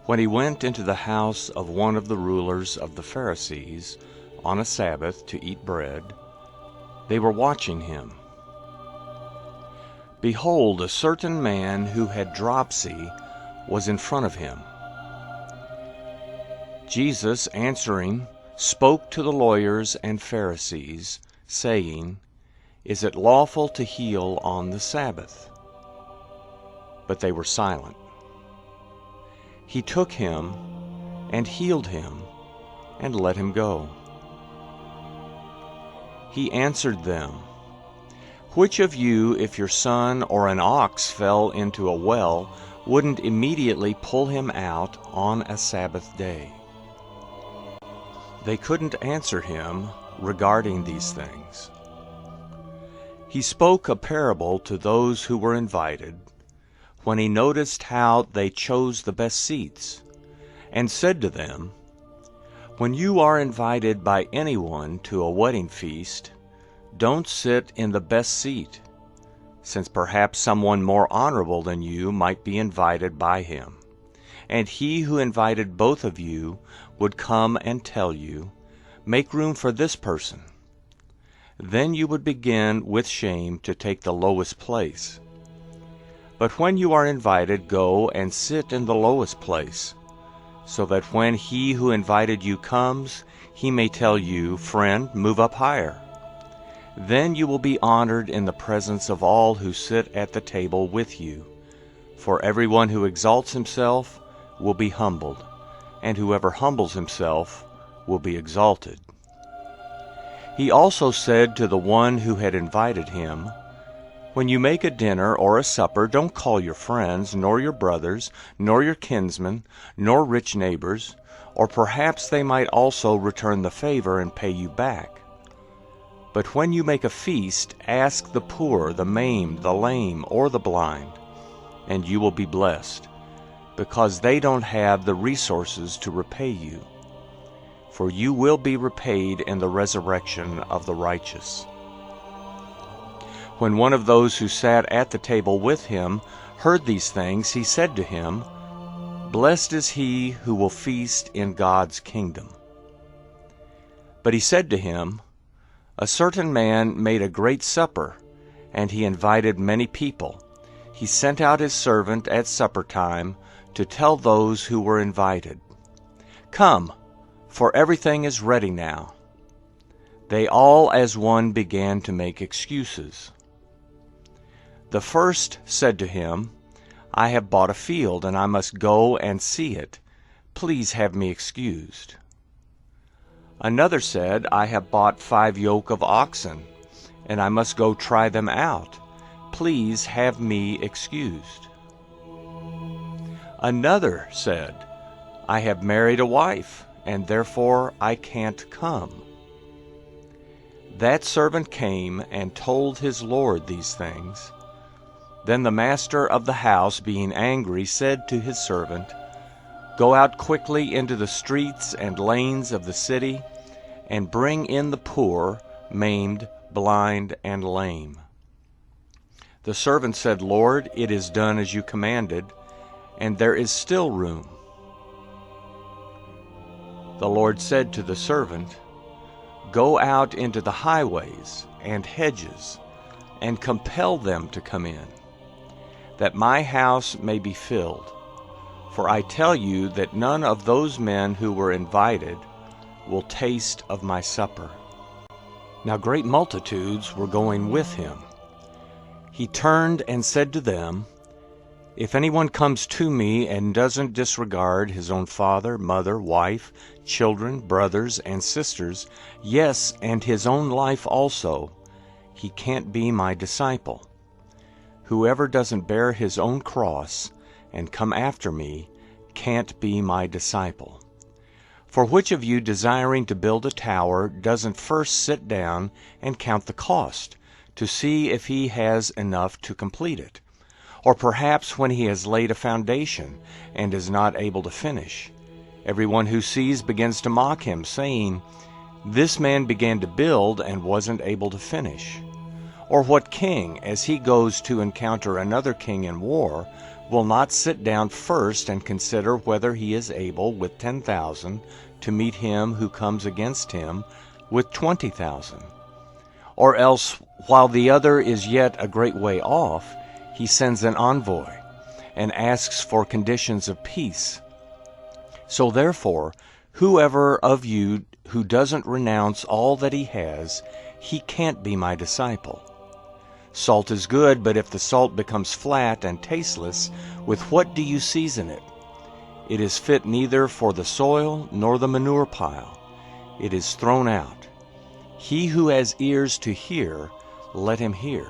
When he went into the house of one of the rulers of the Pharisees on a Sabbath to eat bread, they were watching him. Behold, a certain man who had dropsy was in front of him. Jesus, answering, spoke to the lawyers and Pharisees, saying, Is it lawful to heal on the Sabbath? But they were silent. He took him and healed him and let him go. He answered them, Which of you, if your son or an ox fell into a well, wouldn't immediately pull him out on a Sabbath day? They couldn't answer him regarding these things. He spoke a parable to those who were invited, when he noticed how they chose the best seats, and said to them, When you are invited by anyone to a wedding feast, don't sit in the best seat, since perhaps someone more honorable than you might be invited by him. And he who invited both of you would come and tell you, Make room for this person. Then you would begin with shame to take the lowest place. But when you are invited, go and sit in the lowest place, so that when he who invited you comes, he may tell you, Friend, move up higher. Then you will be honored in the presence of all who sit at the table with you. For everyone who exalts himself will be humbled, and whoever humbles himself will be exalted. He also said to the one who had invited him, When you make a dinner or a supper, don't call your friends, nor your brothers, nor your kinsmen, nor rich neighbors, or perhaps they might also return the favor and pay you back. But when you make a feast, ask the poor, the maimed, the lame, or the blind, and you will be blessed, because they don't have the resources to repay you. For you will be repaid in the resurrection of the righteous. When one of those who sat at the table with him heard these things, he said to him, Blessed is he who will feast in God's kingdom. But he said to him, A certain man made a great supper, and he invited many people. He sent out his servant at supper time to tell those who were invited, Come, for everything is ready now. They all as one began to make excuses. The first said to him, I have bought a field, and I must go and see it. Please have me excused. Another said, I have bought 5 yoke of oxen, and I must go try them out. Please have me excused. Another said, I have married a wife, and therefore I can't come. That servant came and told his lord these things. Then the master of the house, being angry, said to his servant, Go out quickly into the streets and lanes of the city, and bring in the poor, maimed, blind, and lame. The servant said, Lord, it is done as you commanded, and there is still room. The Lord said to the servant, Go out into the highways and hedges, and compel them to come in, that my house may be filled. For I tell you that none of those men who were invited will taste of my supper. Now great multitudes were going with him. He turned and said to them, If anyone comes to me and doesn't disregard his own father, mother, wife, children, brothers, and sisters, yes, and his own life also, he can't be my disciple. Whoever doesn't bear his own cross and come after me can't be my disciple. For which of you, desiring to build a tower, doesn't first sit down and count the cost, to see if he has enough to complete it? Or perhaps when he has laid a foundation and is not able to finish, everyone who sees begins to mock him, saying, This man began to build and wasn't able to finish. Or what king, as he goes to encounter another king in war, will not sit down first and consider whether he is able with 10,000 to meet him who comes against him with 20,000? Or else, while the other is yet a great way off, he sends an envoy and asks for conditions of peace. So therefore, whoever of you who doesn't renounce all that he has, he can't be my disciple. Salt is good, but if the salt becomes flat and tasteless, with what do you season it? It is fit neither for the soil nor the manure pile. It is thrown out. He who has ears to hear, let him hear.